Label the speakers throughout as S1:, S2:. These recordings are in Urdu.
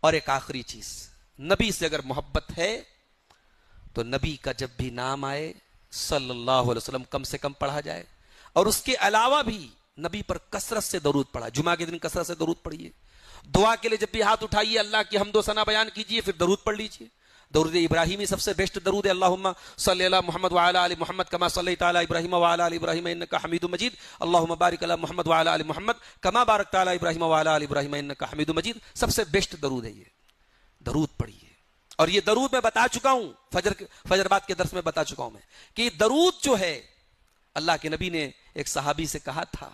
S1: اور ایک آخری چیز، نبی سے اگر محبت ہے تو نبی کا جب بھی نام آئے صلی اللہ علیہ وسلم کم سے کم پڑھا جائے، اور اس کے علاوہ بھی نبی پر کثرت سے درود پڑھا، جمعہ کے دن کثرت سے درود پڑھیے، دعا کے لیے جب بھی ہاتھ اٹھائیے اللہ کی حمد و ثنا بیان کیجیے، پھر درود پڑھ لیجیے۔ درود ابراہیمی سب سے بیسٹ درود ہے، اللہم صلی علی محمد وعلی آل محمد کما صلیت علی ابراہیم وعلی آل ابراہیم انک حمید مجید، اللہم بارک علی محمد وعلی آل محمد کما بارکت علی ابراہیم وعلی آل ابراہیم انک حمید مجید، سب سے بیسٹ درود ہے یہ، درود پڑھیے۔ اور یہ درود میں بتا چکا ہوں، فجر بعد کے درس میں بتا چکا ہوں میں کہ درود جو ہے، اللہ کے نبی نے ایک صحابی سے کہا تھا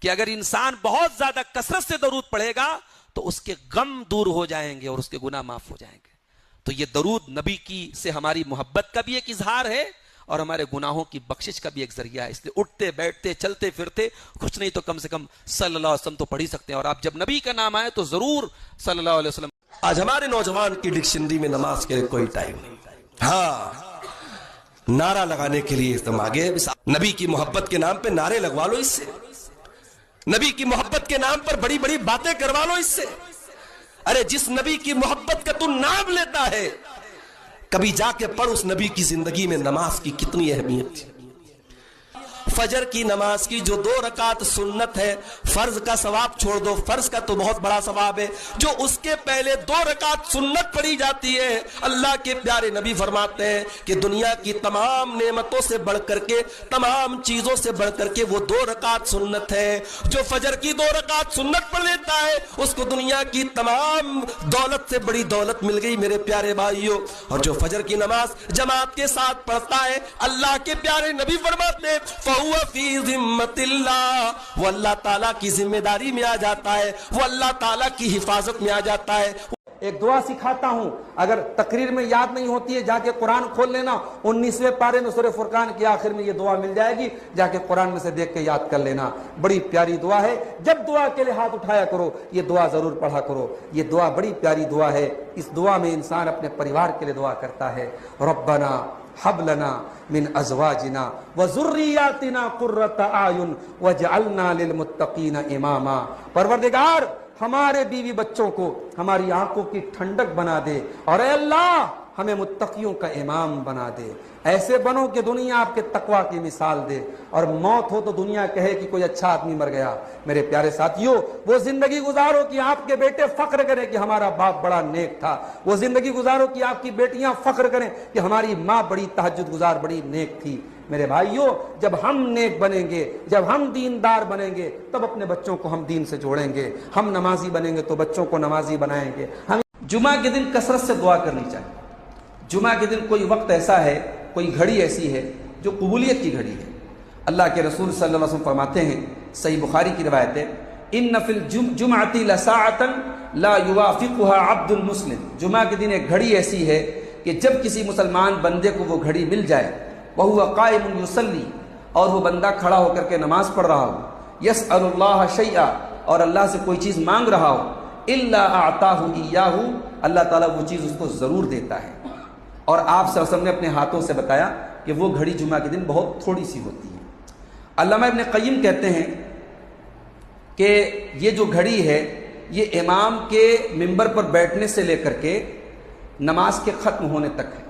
S1: کہ اگر انسان بہت زیادہ کثرت سے درود پڑھے گا تو اس کے غم دور ہو جائیں گے اور اس کے گناہ معاف ہو جائیں گے۔ تو یہ درود نبی کی سے ہماری محبت کا بھی ایک اظہار ہے اور ہمارے گناہوں کی بخشش کا بھی ایک ذریعہ ہے، اس لیے اٹھتے بیٹھتے چلتے پھرتے کچھ نہیں تو کم سے کم صلی اللہ علیہ وسلم تو پڑھ ہی سکتے ہیں، اور آپ جب نبی کا نام آئے تو ضرور صلی اللہ علیہ وسلم۔
S2: آج ہمارے نوجوان کی ڈکشنری میں نماز کے لیے کوئی ٹائم نہیں، ہاں نعرہ لگانے کے لیے تم آگے، نبی کی محبت کے نام پہ نعرے لگوا لو، اس سے نبی کی محبت کے نام پر بڑی بڑی باتیں کروا لو اس سے۔ ارے جس نبی کی محبت کا تو نام لیتا ہے، کبھی جا کے پڑھ اس نبی کی زندگی میں نماز کی کتنی اہمیت تھی۔ فجر کی نماز کی جو 2 رکعت سنت ہے، فرض کا ثواب چھوڑ دو، فرض کا تو بہت بڑا ثواب ہے، جو اس کے پہلے 2 رکعت سنت پڑھی جاتی ہے، اللہ کے پیارے نبی فرماتے ہیں کہ دنیا کی تمام نعمتوں سے بڑھ کر کے، تمام چیزوں سے بڑھ کر کے وہ 2 رکعت سنت ہے۔ جو فجر کی 2 رکعت سنت پڑھ لیتا ہے اس کو دنیا کی تمام دولت سے بڑی دولت مل گئی میرے پیارے بھائیوں۔ اور جو فجر کی نماز جماعت کے ساتھ پڑھتا ہے، اللہ کے پیارے نبی فرماتے ہیں فَهُوَ فِي ذِمَّةِ اللَّهِ، وہ اللہ تعالیٰ کی ذمہ داری میں آ جاتا ہے، وہ اللہ تعالیٰ کی حفاظت میں آ جاتا ہے۔
S3: ایک دعا سکھاتا ہوں، اگر تقریر میں یاد نہیں ہوتی ہے جا کے قرآن کھول لینا، 19ویں پارے میں سورہ فرقان کے آخر میں یہ دعا مل جائے گی، جا کے قرآن میں سے دیکھ کے یاد کر لینا، بڑی پیاری دعا ہے۔ جب دعا کے لیے ہاتھ اٹھایا کرو یہ دعا ضرور پڑھا کرو، یہ دعا بڑی پیاری دعا ہے۔ اس دعا میں انسان اپنے پریوار کے لیے دعا کرتا ہے، ربنا حب لنا من ازواجنا وذریاتنا قرۃ اعین واجعلنا للمتقین اماما، پروردگار ہمارے بیوی بچوں کو ہماری آنکھوں کی ٹھنڈک بنا دے، اور اے اللہ ہمیں متقیوں کا امام بنا دے، ایسے بنو کہ دنیا آپ کے تقوی کی مثال دے، اور موت ہو تو دنیا کہے کہ کوئی اچھا آدمی مر گیا۔ میرے پیارے ساتھیوں، وہ زندگی گزارو کہ آپ کے بیٹے فخر کریں کہ ہمارا باپ بڑا نیک تھا، وہ زندگی گزارو کہ آپ کی بیٹیاں فخر کریں کہ ہماری ماں بڑی تہجد گزار بڑی نیک تھی۔ میرے بھائیوں، جب ہم نیک بنیں گے، جب ہم دیندار بنیں گے، تب اپنے بچوں کو ہم دین سے جوڑیں گے، ہم نمازی بنیں گے تو بچوں کو نمازی بنائیں گے۔ ہم جمعہ کے دن کثرت سے دعا کرنی چاہیے۔ جمعہ کے دن کوئی وقت ایسا ہے، کوئی گھڑی ایسی ہے جو قبولیت کی گھڑی ہے۔ اللہ کے رسول صلی اللہ علیہ وسلم فرماتے ہیں، صحیح بخاری کی روایت ہے، ان فی الجمعۃ لساعۃ لا یوافقها عبد المسلم، جمعہ کے دن ایک گھڑی ایسی ہے کہ جب کسی مسلمان بندے کو وہ گھڑی مل جائے، وہو قائم یصلی، اور وہ بندہ کھڑا ہو کر کے نماز پڑھ رہا ہو، یسأل اللہ شیئا، اور اللہ سے کوئی چیز مانگ رہا ہو، الا اعطاہ ایاہ، اللہ تعالیٰ وہ چیز اس کو ضرور دیتا ہے۔ اور آپ صلی اللہ علیہ وسلم نے اپنے ہاتھوں سے بتایا کہ وہ گھڑی جمعہ کے دن بہت تھوڑی سی ہوتی ہے۔ علامہ ابن قیم کہتے ہیں کہ یہ جو گھڑی ہے یہ امام کے ممبر پر بیٹھنے سے لے کر کے نماز کے ختم ہونے تک ہے۔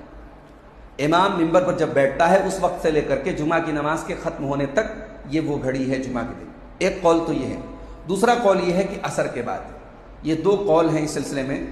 S3: امام ممبر پر جب بیٹھتا ہے اس وقت سے لے کر کے جمعہ کی نماز کے ختم ہونے تک یہ وہ گھڑی ہے جمعہ کے دن۔ ایک قول تو یہ ہے، دوسرا قول یہ ہے کہ عصر کے بعد، یہ 2 قول ہیں اس سلسلے میں۔